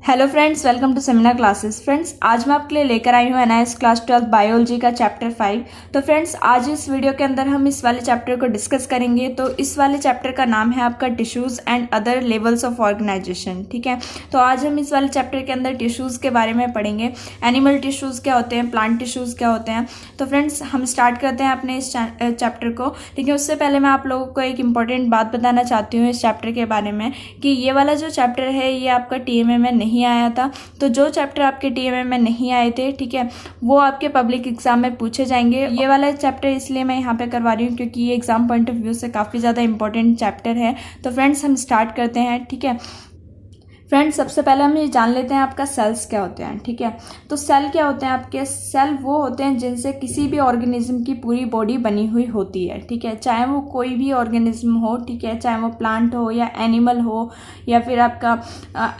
Hello friends, welcome to seminar classes. Friends, आज मैं आपके लिए लेकर आई हूँ एनआईएस क्लास 12 बायोलॉजी का चैप्टर 5। तो फ्रेंड्स, आज इस वीडियो के अंदर हम इस वाले चैप्टर को डिस्कस करेंगे। तो इस वाले चैप्टर का नाम है आपका tissues and other levels of organisation. ठीक है, तो आज हम इस वाले चैप्टर के अंदर टिश्यूज़ के बारे में पढ़ेंगे। एनिमल टिश्यूज़ क्या होते हैं, प्लांट टिश्यूज़ क्या होते हैं। तो फ्रेंड्स, हम स्टार्ट करते हैं अपने इस चैप्टर को। लेकिन उससे पहले मैं आप लोगों को एक इंपॉर्टेंट बात बताना चाहती हूँ इस चैप्टर के बारे में, कि ये वाला जो चैप्टर है ये आपका टीएमए में नहीं आया था। तो जो चैप्टर आपके टीएमए में नहीं आए थे, ठीक है, वो आपके पब्लिक एग्जाम में पूछे जाएंगे। ये वाला चैप्टर इसलिए मैं यहाँ पे करवा रही हूँ क्योंकि ये एग्जाम पॉइंट ऑफ व्यू से काफ़ी ज़्यादा इंपॉर्टेंट चैप्टर है। तो फ्रेंड्स, हम स्टार्ट करते हैं। ठीक है फ्रेंड्स, सबसे पहले हम ये जान लेते हैं आपका सेल्स क्या होते हैं। ठीक है, तो सेल क्या होते हैं आपके? सेल वो होते हैं जिनसे किसी भी ऑर्गेनिज्म की पूरी बॉडी बनी हुई होती है। ठीक है, चाहे वो कोई भी ऑर्गेनिज्म हो, ठीक है, चाहे वो प्लांट हो या एनिमल हो या फिर आपका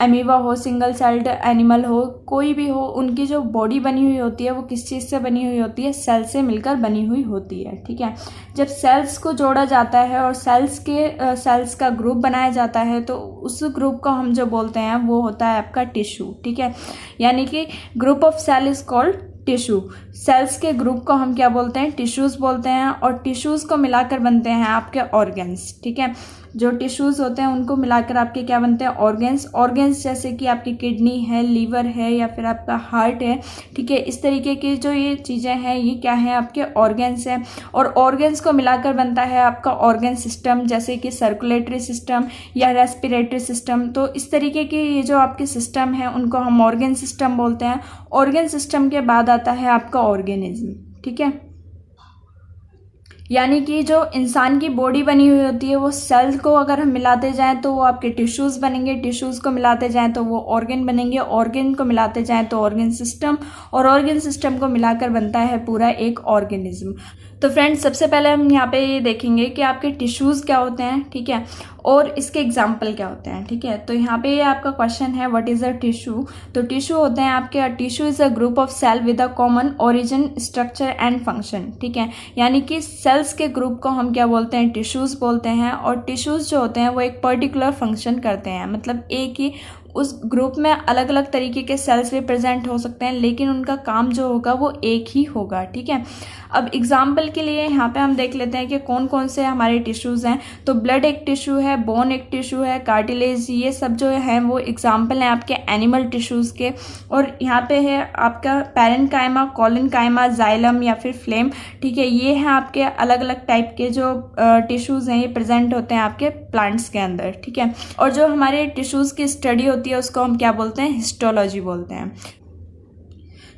अमीबा हो, सिंगल सेल्ड एनिमल हो, कोई भी हो, उनकी जो बॉडी बनी हुई होती है वो किस चीज़ से बनी हुई होती है? सेल से मिलकर बनी हुई होती है। ठीक है, जब सेल्स को जोड़ा जाता है और सेल्स का ग्रुप बनाया जाता है तो उस ग्रुप को हम जो बोलते हैं वो होता है आपका टिश्यू। ठीक है, यानी कि group of cell is called tissue. Cells के ग्रुप को हम क्या बोलते हैं? टिश्यूज बोलते हैं। और टिश्यूज को मिलाकर बनते हैं आपके ऑर्गन्स। ठीक है, जो टिश्यूज होते हैं उनको मिलाकर आपके क्या बनते हैं? ऑर्गन्स जैसे कि आपकी किडनी है, लीवर है या फिर आपका हार्ट है। ठीक है, इस तरीके की जो ये चीज़ें हैं ये क्या है? आपके ऑर्गन्स हैं। और ऑर्गन्स को मिलाकर बनता है आपका ऑर्गन सिस्टम, जैसे कि सर्कुलेटरी सिस्टम या रेस्पिरेटरी सिस्टम। तो इस तरीके की ये जो आपके सिस्टम है उनको हम ऑर्गन सिस्टम बोलते हैं। ऑर्गन सिस्टम के बाद आता है आपका ऑर्गेनिज्म। ठीक है, यानी कि जो इंसान की बॉडी बनी हुई होती है वो सेल को अगर हम मिलाते जाएं तो वो आपके टिश्यूज़ बनेंगे, टिश्यूज़ को मिलाते जाएं तो वो ऑर्गन बनेंगे, ऑर्गन को मिलाते जाएं तो ऑर्गन सिस्टम, और ऑर्गन सिस्टम को मिलाकर बनता है पूरा एक ऑर्गेनिज्म। तो फ्रेंड्स, सबसे पहले हम यहाँ पे ये देखेंगे कि आपके टिश्यूज़ क्या होते हैं। ठीक है, और इसके एग्जाम्पल क्या होते हैं। ठीक है, तो यहाँ पे ये आपका क्वेश्चन है, व्हाट इज़ अ टिश्यू। तो टिश्यू होते हैं आपके, tissue is a group of cell with a common origin, structure and function. ठीक है, यानी कि सेल्स के ग्रुप को हम क्या बोलते हैं? टिश्यूज़ बोलते हैं। और टिश्यूज़ जो होते हैं वो एक पर्टिकुलर फंक्शन करते हैं, मतलब एक ही उस ग्रुप में अलग अलग तरीके के सेल्स भी प्रेजेंट हो सकते हैं, लेकिन उनका काम जो होगा वो एक ही होगा। ठीक है, अब एग्जाम्पल के लिए यहाँ पे हम देख लेते हैं कि कौन कौन से हमारे टिश्यूज़ हैं। तो ब्लड एक टिश्यू है, बोन एक टिश्यू है, कार्टिलेज, ये सब जो है वो एग्जाम्पल हैं आपके एनिमल टिश्यूज़ के। और यहाँ पे है आपका पैरेन्काइमा, कोलिनकाइमा, जाइलम या फिर फ्लेम। ठीक है, ये हैं आपके अलग अलग टाइप के जो टिश्यूज़ हैं, ये प्रेजेंट होते हैं आपके प्लांट्स के अंदर। ठीक है, और जो हमारे टिश्यूज़ की स्टडी होती है उसको हम क्या बोलते हैं? हिस्टोलॉजी बोलते हैं।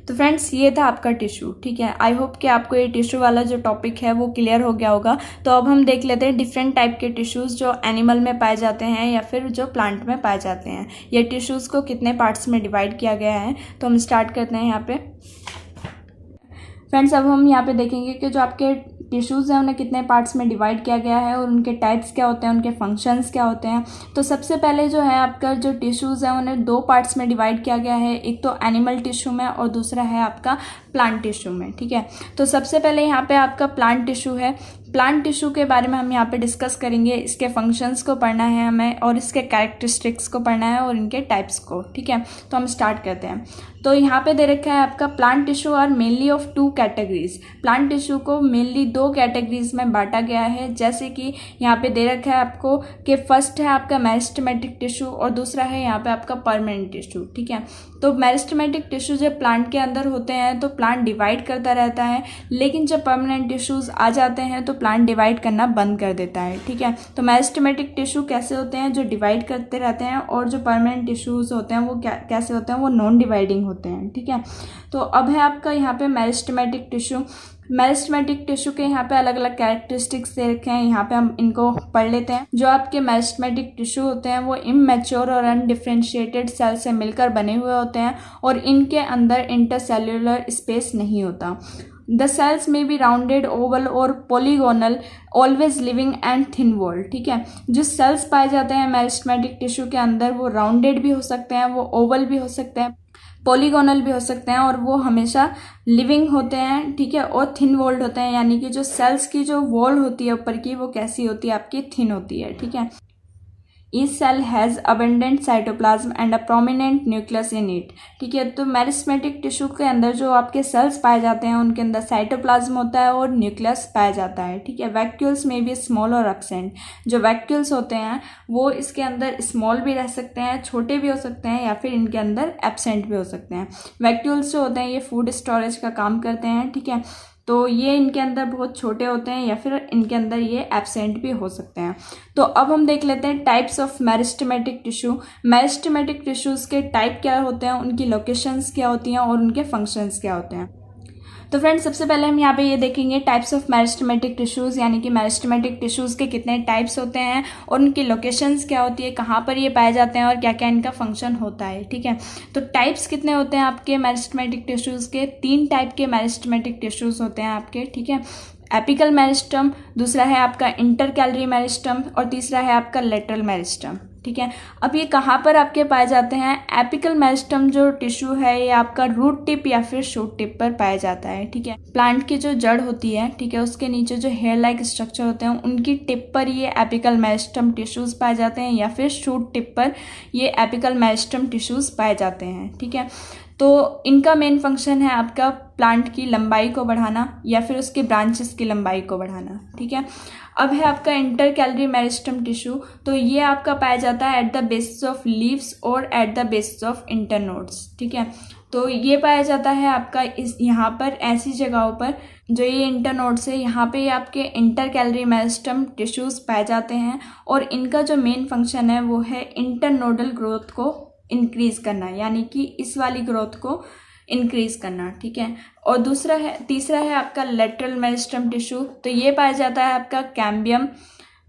तो फ्रेंड्स, ये था आपका टिश्यू। ठीक है, आई होप कि आपको ये टिश्यू वाला जो टॉपिक है वो क्लियर हो गया होगा। तो अब हम देख लेते हैं डिफरेंट टाइप के टिश्यूज़ जो एनिमल में पाए जाते हैं या फिर जो प्लांट में पाए जाते हैं। ये टिश्यूज़ को कितने पार्ट्स में डिवाइड किया गया है। तो हम स्टार्ट करते हैं यहाँ पे। फ्रेंड्स, अब हम यहाँ पे देखेंगे कि जो आपके टिश्यूज़ हैं उन्हें कितने पार्ट्स में डिवाइड किया गया है और उनके टाइप्स क्या होते हैं, उनके फंक्शंस क्या होते हैं। तो सबसे पहले जो है आपका जो टिश्यूज़ हैं उन्हें दो पार्ट्स में डिवाइड किया गया है, एक तो एनिमल टिश्यू में और दूसरा है आपका प्लांट टिश्यू में। ठीक है, तो सबसे पहले यहाँ पे आपका प्लांट टिश्यू है। प्लांट टिश्यू के बारे में हम यहाँ पे डिस्कस करेंगे। इसके फंक्शंस को पढ़ना है हमें और इसके कैरेक्टरिस्टिक्स को पढ़ना है और इनके टाइप्स को। ठीक है, तो हम स्टार्ट करते हैं। तो यहाँ पे दे रखा है आपका plant tissue are mainly of two categories. Plant tissue को मेनली दो कैटेगरीज में बांटा गया है, जैसे कि यहाँ पे दे रखा है आपको कि फर्स्ट है आपका मेरिस्टेमेटिक टिश्यू और दूसरा है यहाँ पे आपका परमानेंट टिश्यू। ठीक है, तो मेरिस्टेमेटिक टिश्यू जब प्लांट के अंदर होते हैं तो प्लांट डिवाइड करता रहता है, लेकिन जब परमानेंट टिश्यूज़ आ जाते हैं तो प्लांट डिवाइड करना बंद कर देता है। ठीक है, तो मेरिस्टेमेटिक टिश्यू कैसे होते हैं? जो डिवाइड करते रहते हैं, और जो परमानेंट टिश्यूज़ होते हैं वो कैसे होते हैं? वो नॉन डिवाइडिंग होते हैं। ठीक है, तो अब है आपका यहाँ पे मेरिस्टेमेटिक टिश्यू। मेरिस्टेमेटिक टिश्यू के यहाँ पे अलग अलग कैरेक्टरिस्टिक्स दे रखे हैं, यहाँ पे हम इनको पढ़ लेते हैं। जो आपके मेरिस्टेमेटिक टिश्यू होते हैं वो इमैच्योर और अनडिफरेंशिएटेड सेल से मिलकर बने हुए होते हैं और इनके अंदर इंटरसेल्युलर स्पेस नहीं होता। द सेल्स में बी राउंडेड, ओवल और polygonal, always living and thin wall. ठीक है, जो सेल्स पाए जाते हैं मेरिस्टेमेटिक टिश्यू के अंदर वो राउंडेड भी हो सकते हैं, वो ओवल भी हो सकते हैं, पॉलीगोनल भी हो सकते हैं, और वो हमेशा लिविंग होते हैं। ठीक है, और थिन वॉल्ड होते हैं, यानी कि जो सेल्स की जो वॉल होती है ऊपर की वो कैसी होती है? आपकी थिन होती है। ठीक है, each cell has abundant cytoplasm and a prominent nucleus in it. ठीक है, तो मेरिस्टेमेटिक टिश्यू के अंदर जो आपके सेल्स पाए जाते हैं उनके अंदर साइटोप्लाज्म होता है और न्यूक्लियस पाया जाता है। ठीक है, वैक्यूल्स में भी स्मॉल और एब्सेंट। जो वैक्यूल्स होते हैं वो इसके अंदर स्मॉल भी रह सकते हैं, छोटे भी हो सकते हैं, या फिर इनके अंदर एब्सेंट भी हो सकते हैं। वैक्यूल्स जो होते हैं ये फूड स्टोरेज का काम करते हैं। ठीक है, तो ये इनके अंदर बहुत छोटे होते हैं या फिर इनके अंदर ये एब्सेंट भी हो सकते हैं। तो अब हम देख लेते हैं types of meristematic tissue. Meristematic tissues के टाइप क्या होते हैं, उनकी लोकेशंस क्या होती हैं और उनके फंक्शंस क्या होते हैं। तो फ्रेंड्स, सबसे पहले हम यहाँ पे ये देखेंगे टाइप्स ऑफ मेरिस्टेमेटिक टिश्यूज़, यानी कि मेरिस्टेमेटिक टिश्यूज़ के कितने टाइप्स होते हैं और उनकी लोकेशंस क्या होती है, कहाँ पर ये पाए जाते हैं और क्या क्या इनका फंक्शन होता है। ठीक है, तो टाइप्स कितने होते हैं आपके मेरिस्टेमेटिक टिश्यूज़ के? 3 टाइप के मेरिस्टेमेटिक टिश्यूज़ होते हैं आपके। ठीक है, एपिकल मेरिस्टम, दूसरा है आपका इंटरकैलरी मेरिस्टम और तीसरा है आपका लेटरल मेरिस्टम। ठीक है, अब ये कहाँ पर आपके पाए जाते हैं? एपिकल मेरिस्टम जो टिश्यू है ये आपका रूट टिप या फिर शूट टिप पर पाया जाता है। ठीक है, प्लांट की जो जड़ होती है, ठीक है, उसके नीचे जो हेयर लाइक स्ट्रक्चर होते हैं उनकी टिप पर ये एपिकल मेरिस्टम टिश्यूज पाए जाते हैं या फिर शूट टिप पर ये एपिकल मेरिस्टम टिश्यूज पाए जाते हैं। ठीक है, तो इनका मेन फंक्शन है आपका प्लांट की लंबाई को बढ़ाना या फिर उसके ब्रांचेस की लंबाई को बढ़ाना। ठीक है, अब है आपका इंटरकैलरी मेरिस्टम टिश्यू। तो ये आपका पाया जाता है at the basis of leaves और at the basis of internodes. ठीक है, तो ये पाया जाता है आपका इस यहाँ पर ऐसी जगहों पर जो ये इंटरनोड्स है, यहाँ पे आपके इंटरकैलरी मेरिस्टम टिश्यूज पाए जाते हैं और इनका जो मेन फंक्शन है वो है इंटरनोडल ग्रोथ को इंक्रीज करना, यानी कि इस वाली ग्रोथ को इंक्रीज करना। ठीक है, और तीसरा है आपका लेटरल मेरिस्टम टिश्यू। तो ये पाया जाता है आपका cambium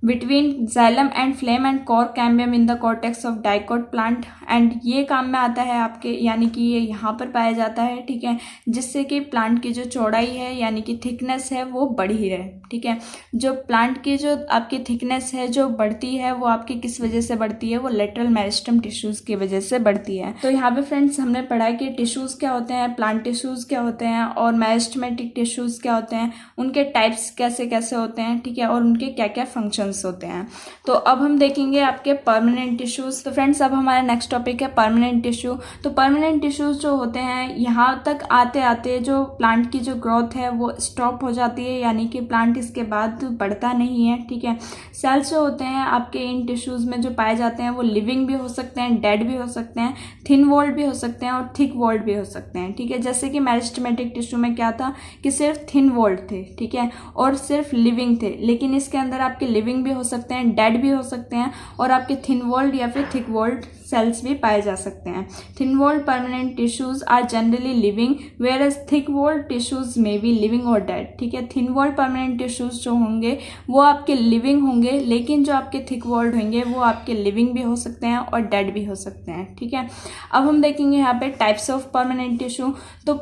between xylem and flame and core cambium in the cortex of dicot plant, and ये काम में आता है आपके, यानी कि ये यहाँ पर पाया जाता है। ठीक है, जिससे कि प्लांट की जो चौड़ाई है यानी कि थिकनेस है वो बढ़ी रहे। ठीक है, जो प्लांट की जो आपकी थिकनेस है जो बढ़ती है वो आपकी किस वजह से बढ़ती है? वो लेटरल मेरिस्टम टिश्यूज की वजह से बढ़ती है। तो यहाँ पे फ्रेंड्स हमने पढ़ा कि टिश्यूज क्या होते हैं, प्लांट टिश्यूज क्या होते हैं और मेरिस्टेमेटिक टिश्यूज क्या होते हैं, उनके टाइप्स कैसे कैसे होते हैं। ठीक है, और उनके क्या क्या फंक्शन होते हैं। तो अब हम देखेंगे आपके परमानेंट टिश्यूज। तो फ्रेंड्स, अब हमारा नेक्स्ट टॉपिक है परमानेंट टिश्यू। तो परमानेंट टिश्यूज जो होते हैं यहाँ तक आते आते जो प्लांट की जो ग्रोथ है वो स्टॉप हो जाती है, यानी कि प्लांट इसके बाद बढ़ता नहीं है। ठीक है, सेल्स जो होते हैं आपके इन टिश्यूज में जो पाए जाते हैं वो लिविंग भी हो सकते हैं, डेड भी हो सकते हैं, थिन वॉल्ड भी हो सकते हैं और थिक वॉल्ड भी हो सकते हैं। ठीक है, जैसे कि मेरिस्टेमेटिक टिश्यू में क्या था कि सिर्फ थिन वॉल्ड थे। ठीक है, और सिर्फ लिविंग थे, लेकिन इसके अंदर आपके लिविंग भी हो सकते हैं, डेड भी हो सकते हैं और आपके थिन वॉल्ड या फिर थिक वॉल्ड सेल्स भी पाए जा सकते हैं। Thin walled permanent tissues are generally living whereas thick walled tissues may be living or dead. ठीक है, थिन वॉल्ड परमानेंट टिश्यूज जो होंगे वो आपके लिविंग होंगे, लेकिन जो आपके थिक वॉल्ड होंगे वो आपके लिविंग भी हो सकते हैं और डेड भी हो सकते हैं। ठीक है, अब हम देखेंगे यहाँ पे टाइप्स ऑफ परमानेंट टिश्यू। तो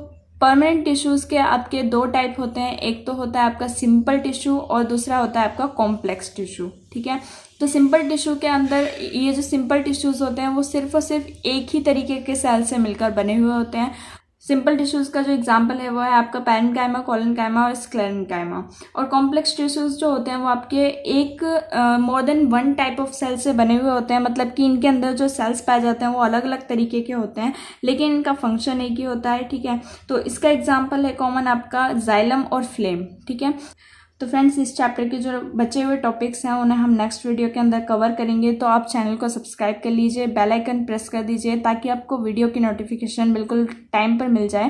परमानेंट टिश्यूज़ के आपके 2 टाइप होते हैं, एक तो होता है आपका सिंपल टिश्यू और दूसरा होता है आपका कॉम्प्लेक्स टिश्यू। ठीक है, तो सिंपल टिश्यू के अंदर ये जो सिंपल टिश्यूज़ होते हैं वो सिर्फ और सिर्फ एक ही तरीके के सेल से मिलकर बने हुए होते हैं। सिंपल टिश्यूज़ का जो एग्जांपल है वो है आपका पैरेन्काइमा, कोलेनकाइमा और स्क्लेरेन्काइमा। और कॉम्प्लेक्स टिश्यूज़ जो होते हैं वो आपके एक more than 1 type of cell से बने हुए होते हैं, मतलब कि इनके अंदर जो सेल्स पाए जाते हैं वो अलग अलग तरीके के होते हैं, लेकिन इनका फंक्शन एक ही होता है। ठीक है, तो इसका एग्जाम्पल है कॉमन आपका जाइलम और फ्लेम। ठीक है, तो फ्रेंड्स, इस चैप्टर के जो बचे हुए टॉपिक्स हैं उन्हें हम नेक्स्ट वीडियो के अंदर कवर करेंगे। तो आप चैनल को सब्सक्राइब कर लीजिए, बेल आइकन प्रेस कर दीजिए ताकि आपको वीडियो की नोटिफिकेशन बिल्कुल टाइम पर मिल जाए।